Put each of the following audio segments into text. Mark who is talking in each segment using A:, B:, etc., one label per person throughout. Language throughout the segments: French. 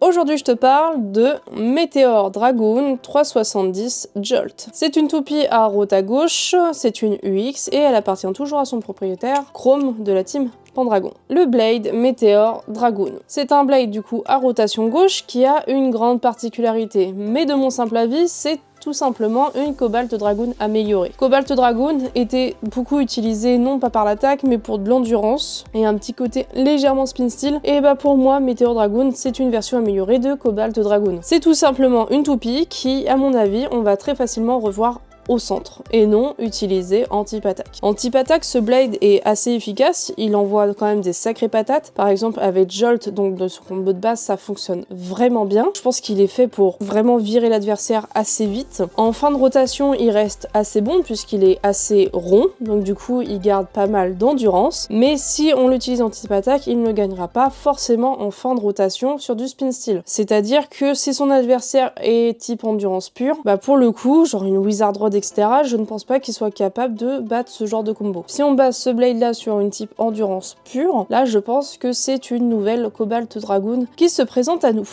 A: Aujourd'hui je te parle de Meteor Dragoon 370 Jolt. C'est une toupie à rota gauche, c'est une UX et elle appartient toujours à son propriétaire, Chrome de la team Pendragon. Le Blade Meteor Dragoon. C'est un Blade du coup à rotation gauche qui a une grande particularité, mais de mon simple avis c'est tout simplement une Cobalt Dragoon améliorée. Cobalt Dragoon était beaucoup utilisée non pas par l'attaque mais pour de l'endurance et un petit côté légèrement spin style, et bah pour moi Meteor Dragoon c'est une version améliorée de Cobalt Dragoon. C'est tout simplement une toupie qui à mon avis on va très facilement revoir au centre et non utilisé en type attaque. En type attaque, ce Blade est assez efficace, il envoie quand même des sacrées patates. Par exemple avec Jolt, donc de son combo de base, ça fonctionne vraiment bien. Je pense qu'il est fait pour vraiment virer l'adversaire assez vite. En fin de rotation, il reste assez bon puisqu'il est assez rond, donc du coup il garde pas mal d'endurance. Mais si on l'utilise en type attaque, il ne gagnera pas forcément en fin de rotation sur du spin style. C'est-à-dire que si son adversaire est type endurance pure, bah pour le coup, genre une Wizard Rod etc., je ne pense pas qu'il soit capable de battre ce genre de combo. Si on base ce Blade là sur une type endurance pure, là je pense que c'est une nouvelle Cobalt Dragoon qui se présente à nous.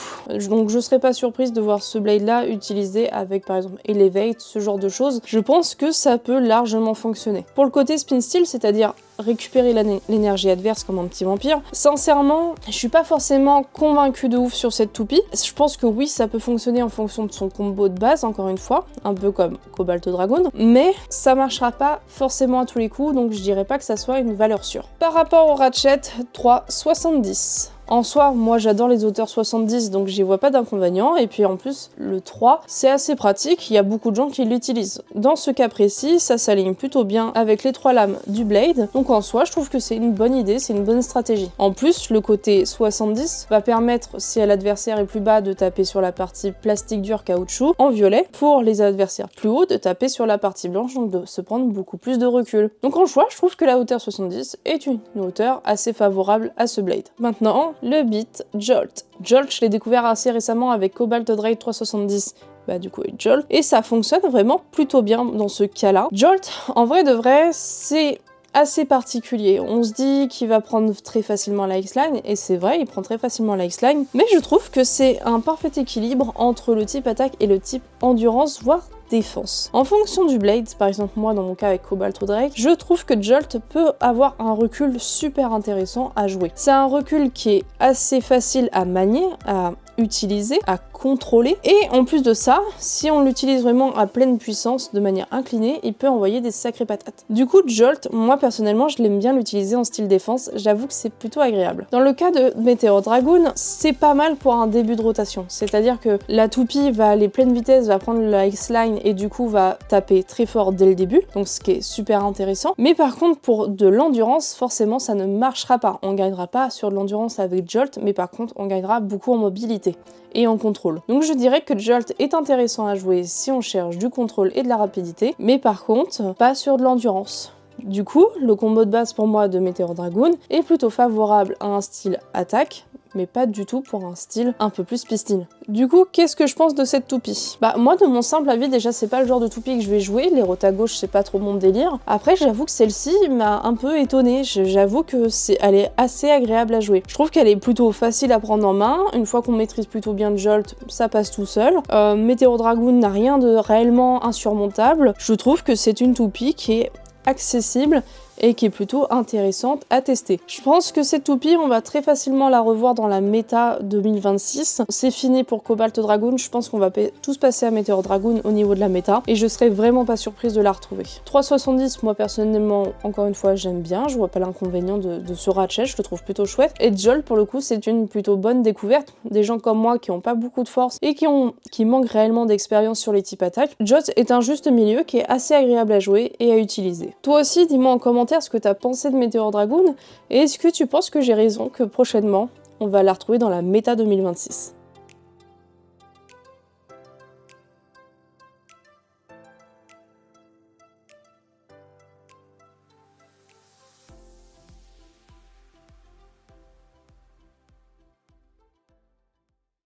A: Donc je serais pas surprise de voir ce Blade là utilisé avec par exemple Elevate, ce genre de choses. Je pense que ça peut largement fonctionner. Pour le côté spin style, c'est-à-dire récupérer l'énergie adverse comme un petit vampire, sincèrement, je suis pas forcément convaincue de ouf sur cette toupie. Je pense que oui, ça peut fonctionner en fonction de son combo de base, encore une fois, un peu comme Cobalt Dragoon, mais ça marchera pas forcément à tous les coups, donc je dirais pas que ça soit une valeur sûre. Par rapport au Ratchet 370. En soi, moi j'adore les hauteurs 70, donc j'y vois pas d'inconvénient, et puis en plus, le 3, c'est assez pratique, il y a beaucoup de gens qui l'utilisent. Dans ce cas précis, ça s'aligne plutôt bien avec les 3 lames du Blade, donc en soi, je trouve que c'est une bonne idée, c'est une bonne stratégie. En plus, le côté 70 va permettre, si l'adversaire est plus bas, de taper sur la partie plastique dur caoutchouc en violet, pour les adversaires plus hauts, de taper sur la partie blanche, donc de se prendre beaucoup plus de recul. Donc en choix, je trouve que la hauteur 70 est une hauteur assez favorable à ce Blade. Maintenant, le beat Jolt. Jolt, je l'ai découvert assez récemment avec Cobalt Dragoon 370, bah du coup et Jolt, et ça fonctionne vraiment plutôt bien dans ce cas-là. Jolt, en vrai de vrai, c'est assez particulier. On se dit qu'il va prendre très facilement la X-Line, et c'est vrai, il prend très facilement la X-Line, mais je trouve que c'est un parfait équilibre entre le type attaque et le type endurance, voire défense. En fonction du Blade, par exemple moi dans mon cas avec Cobalt Drake, je trouve que Jolt peut avoir un recul super intéressant à jouer. C'est un recul qui est assez facile à manier, à utiliser, à contrôler, et en plus de ça, si on l'utilise vraiment à pleine puissance, de manière inclinée, il peut envoyer des sacrées patates. Du coup, Jolt, moi personnellement, je l'aime bien l'utiliser en style défense, j'avoue que c'est plutôt agréable. Dans le cas de Meteor Dragoon, c'est pas mal pour un début de rotation, c'est-à-dire que la toupie va aller pleine vitesse, va prendre la X-Line et du coup va taper très fort dès le début, donc ce qui est super intéressant. Mais par contre, pour de l'endurance, forcément, ça ne marchera pas. On gagnera pas sur de l'endurance avec Jolt, mais par contre, on gagnera beaucoup en mobilité et en contrôle. Donc je dirais que Jolt est intéressant à jouer si on cherche du contrôle et de la rapidité, mais par contre, pas sur de l'endurance. Du coup, le combo de base pour moi de Meteor Dragoon est plutôt favorable à un style attaque, mais pas du tout pour un style un peu plus pistil. Du coup, qu'est-ce que je pense de cette toupie? Bah moi, de mon simple avis, déjà c'est pas le genre de toupie que je vais jouer, les rota gauche c'est pas trop mon délire. Après, j'avoue que celle-ci m'a un peu étonnée, j'avoue que elle est assez agréable à jouer. Je trouve qu'elle est plutôt facile à prendre en main, une fois qu'on maîtrise plutôt bien Jolt, ça passe tout seul. Meteor Dragoon n'a rien de réellement insurmontable, je trouve que c'est une toupie qui est accessible et qui est plutôt intéressante à tester. Je pense que cette toupie, on va très facilement la revoir dans la méta 2026. C'est fini pour Cobalt Dragoon, je pense qu'on va tous passer à Meteor Dragoon au niveau de la méta, et je serais vraiment pas surprise de la retrouver. 370, moi personnellement, encore une fois, j'aime bien, je vois pas l'inconvénient de ce Ratchet, je le trouve plutôt chouette. Et Jolt, pour le coup, c'est une plutôt bonne découverte. Des gens comme moi qui ont pas beaucoup de force et qui manquent réellement d'expérience sur les types attaques, Jolt est un juste milieu qui est assez agréable à jouer et à utiliser. Toi aussi, dis-moi en commentaire ce que tu as pensé de Meteor Dragoon, et est-ce que tu penses que j'ai raison, que prochainement on va la retrouver dans la méta 2026.